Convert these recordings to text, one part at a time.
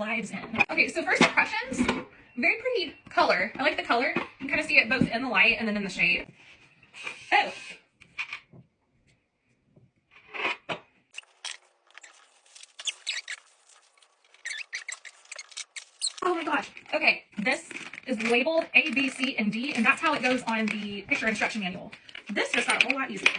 lives in. Okay, so first impressions, very pretty color. I like the color. You can kind of see it both in the light and then in the shade. Oh. Oh my gosh. Okay, this is labeled A, B, C, and D, and that's how it goes on the picture instruction manual. This just got a whole lot easier.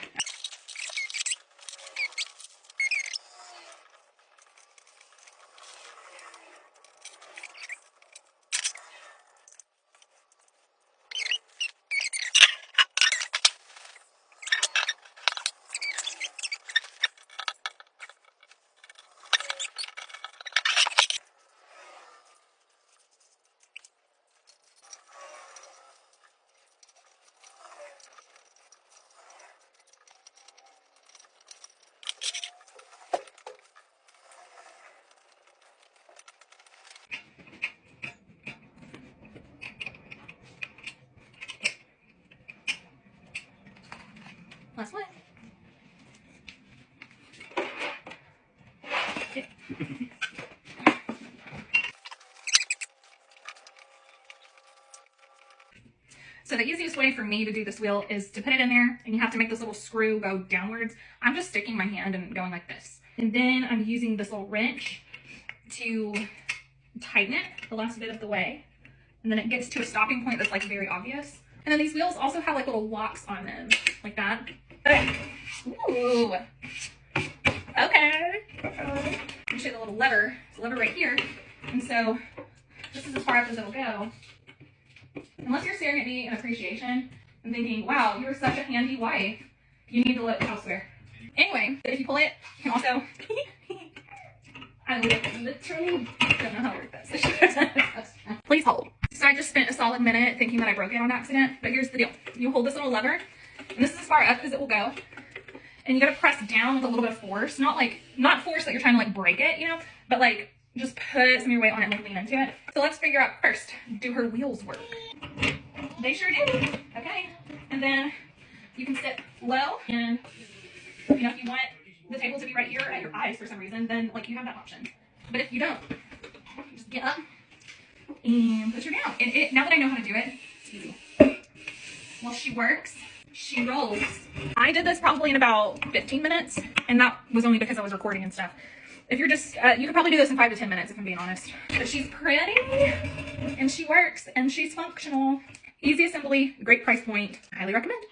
Last one. Okay. So the easiest way for me to do this wheel is to put it in there, and you have to make this little screw go downwards. I'm just sticking my hand and going like this. And then I'm using this little wrench to tighten it the last bit of the way. And then it gets to a stopping point that's like very obvious. And then these wheels also have like little locks on them, like that. Okay. Ooh. Okay. Let me show you the little lever. It's a lever right here. And so this is as far up as it'll go. Unless you're staring at me in appreciation and thinking, wow, you're such a handy wife, you need to look elsewhere. Anyway, if you pull it, you can also... I literally don't know how to work this. Please hold. So I just spent a solid minute thinking that I broke it on accident, but here's the deal. You hold this little lever, and this is as far up as it will go. And you gotta press down with a little bit of force. Not force that you're trying to like break it, you know, but like just put some of your weight on it and like lean into it. So let's figure out first, do her wheels work? They sure do. Okay. And then you can sit low, and you know, if you want the table to be right here at your eyes for some reason, then like you have that option. But if you don't, just get up and put her down. And now that I know how to do it, it's easy. While she works, she rolls. I did this probably in about 15 minutes, and that was only because I was recording and stuff. If you're just, you could probably do this in 5 to 10 minutes if I'm being honest. But she's pretty, and she works, and she's functional. Easy assembly, great price point. Highly recommend.